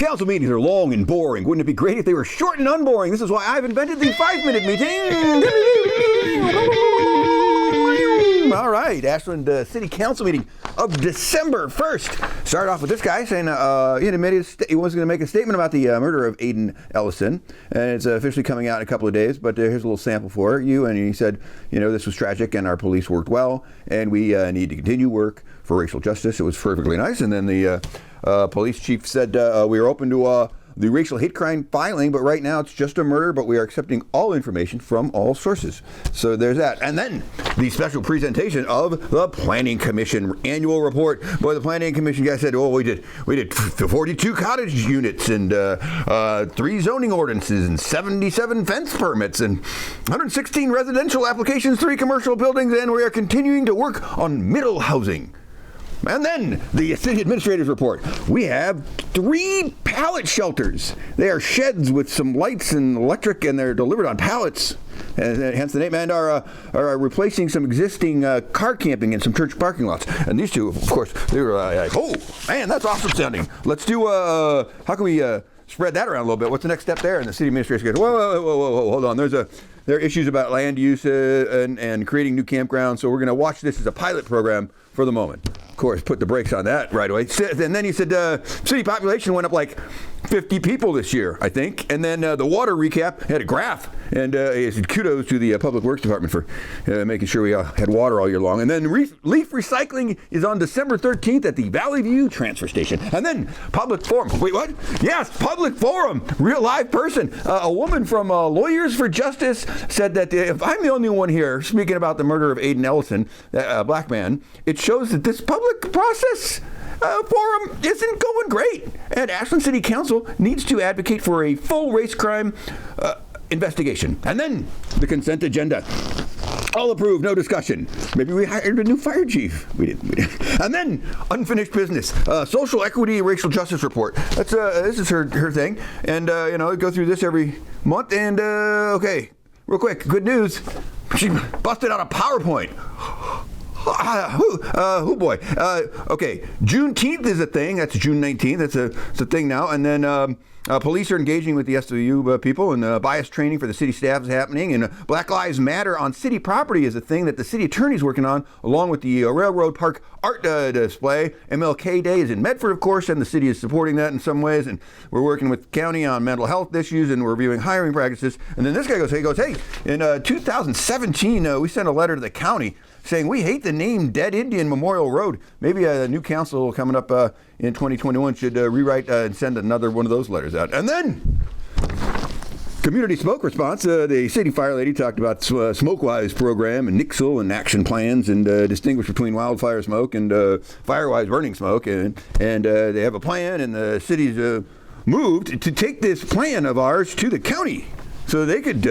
Council meetings are long and boring. Wouldn't it be great if they were short and unboring? This is why I've invented the 5-minute meeting. All right, Ashland City Council meeting of December 1st. Started off with this guy saying he admitted he was going to make a statement about the murder of Aiden Ellison, and it's officially coming out in a couple of days, but here's a little sample for you. And he said, this was tragic and our police worked well, and we need to continue work for racial justice. It was perfectly nice. And then the police chief said we are open to the racial hate crime filing, but right now it's just a murder, but we are accepting all information from all sources. So there's that. And then the special presentation of the Planning Commission annual report. Boy, the Planning Commission guy said, we did 42 cottage units and 3 zoning ordinances and 77 fence permits and 116 residential applications, 3 commercial buildings, and we are continuing to work on middle housing. And then the city administrator's report. We have 3 pallet shelters. They are sheds with some lights and electric, and they're delivered on pallets. And hence the name, and are replacing some existing car camping in some church parking lots. And these two, of course, they were like, oh, man, that's awesome sounding. Let's do, how can we spread that around a little bit? What's the next step there? And the city administrator goes, whoa, hold on. There are issues about land use and creating new campgrounds, so we're going to watch this as a pilot program for the moment. Of course, put the brakes on that right away. And then he said city population went up like 50 people this year, I think. And then the water recap had a graph. And he said kudos to the Public Works Department for making sure we had water all year long. And then leaf recycling is on December 13th at the Valley View Transfer Station. And then public forum. Wait, what? Yes, public forum. Real live person. A woman from Lawyers for Justice said that if I'm the only one here speaking about the murder of Aiden Ellison, a black man, it shows that this public process forum isn't going great. And Ashland City Council needs to advocate for a full race crime investigation. And then the consent agenda. All approved, no discussion. Maybe we hired a new fire chief. We didn't. And then unfinished business. Social equity, racial justice report. That's this is her thing. And go through this every month. And okay, real quick, good news. She busted out a PowerPoint. Boy. Okay, Juneteenth is a thing. That's June 19th. It's a thing now. And then police are engaging with the SWU people, and bias training for the city staff is happening. And Black Lives Matter on city property is a thing that the city attorney is working on, along with the Railroad Park art display. MLK Day is in Medford, of course, and the city is supporting that in some ways. And we're working with the county on mental health issues, and we're reviewing hiring practices. And then this guy goes, hey, in 2017, we sent a letter to the county saying we hate the name Dead Indian Memorial Road. Maybe a new council coming up in 2021 should rewrite and send another one of those letters out. And then community smoke response. The city fire lady talked about SmokeWise program and Nixle and action plans, and distinguish between wildfire smoke and Firewise burning smoke. And they have a plan, and the city's moved to take this plan of ours to the county, so they could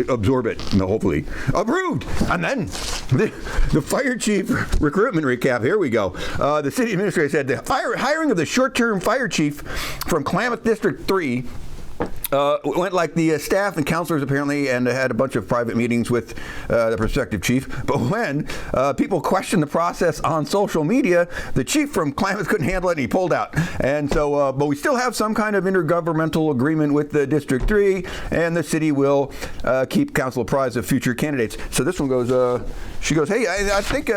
absorb it, hopefully. Approved! And then the fire chief recruitment recap. Here we go. The city administrator said the hiring of the short-term fire chief from Klamath District 3 went like the staff and counselors apparently, and had a bunch of private meetings with the prospective chief. But when people questioned the process on social media, the chief from Klamath couldn't handle it and he pulled out. And so, but we still have some kind of intergovernmental agreement with the District 3, and the city will keep council apprised of future candidates. So this one goes, she goes, hey, I think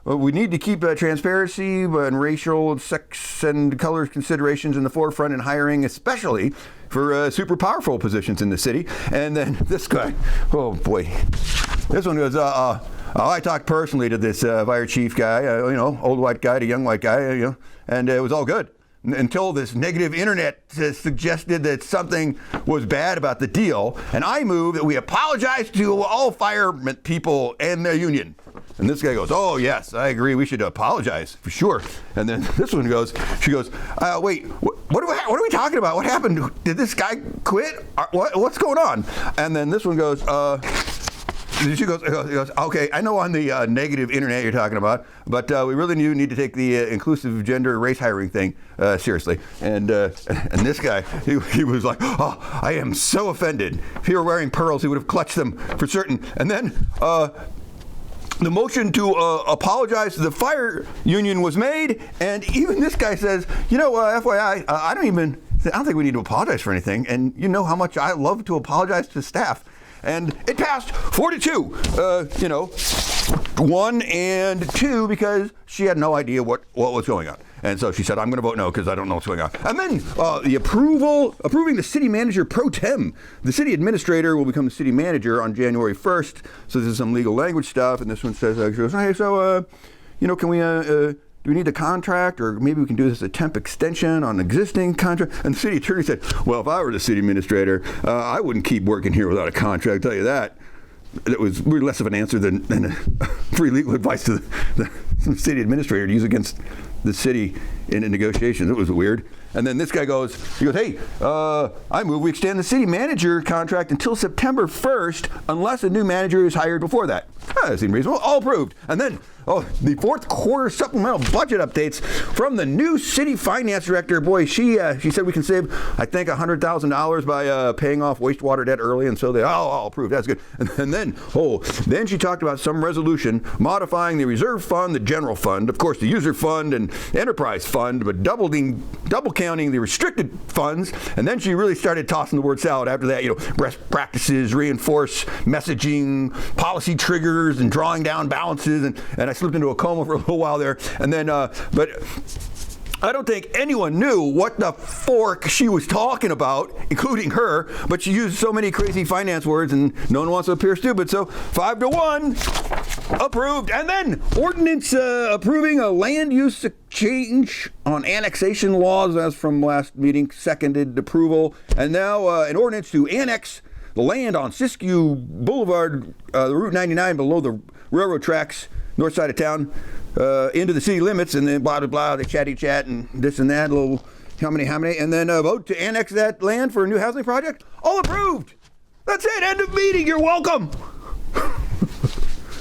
we need to keep transparency and racial, sex, and color considerations in the forefront in hiring, especially for super powerful positions in the city. And then this guy, oh boy, this one goes, I talked personally to this fire chief guy, old white guy to young white guy, and it was all good. Until this negative internet suggested that something was bad about the deal, and I moved that we apologize to all firemen people and their union. And this guy goes, oh yes, I agree, we should apologize for sure. And then this one goes, she goes, wait, what are we talking about? What happened? Did this guy quit? What's going on? And then this one goes, she goes, okay, I know on the negative internet you're talking about, but we really need to take the inclusive gender race hiring thing seriously. And this guy, he was like, oh, I am so offended. If he were wearing pearls, he would have clutched them for certain. And then the motion to apologize to the fire union was made, and even this guy says, FYI, I don't think we need to apologize for anything, and you know how much I love to apologize to staff. And it passed 4-2, 1 and 2, because she had no idea what was going on. And so she said, I'm going to vote no because I don't know what's going on. And then the approving the city manager pro tem. The city administrator will become the city manager on January 1st. So this is some legal language stuff. And this one says, hey, so, can we, do we need a contract, or maybe we can do this as a temp extension on an existing contract? And the city attorney said, well, if I were the city administrator, I wouldn't keep working here without a contract, I'll tell you that. It was really less of an answer than free legal advice to the city administrator to use against the city in negotiations. It was weird. And then this guy goes, hey, I move we extend the city manager contract until September 1st unless a new manager is hired before that. That seemed reasonable. All approved. And then, the fourth quarter supplemental budget updates from the new city finance director. Boy, she said we can save, I think, $100,000 by paying off wastewater debt early, and so all approved. That's good. And then she talked about some resolution modifying the reserve fund, the general fund, of course, the user fund and enterprise fund, but double counting the restricted funds. And then she really started tossing the word salad after that. Best practices, reinforce messaging, policy triggers, and drawing down balances. And I slipped into a coma for a little while there. And then, but I don't think anyone knew what the fork she was talking about, including her, but she used so many crazy finance words and no one wants to appear stupid. So 5-1, approved. And then ordinance approving a land use change on annexation laws, as from last meeting, seconded approval. And now an ordinance to annex the land on Siskiyou Boulevard, the Route 99 below the railroad tracks, north side of town, into the city limits, and then blah, blah, blah, they chat and this and that, little how many, and then vote to annex that land for a new housing project. All approved. That's it. End of meeting. You're welcome.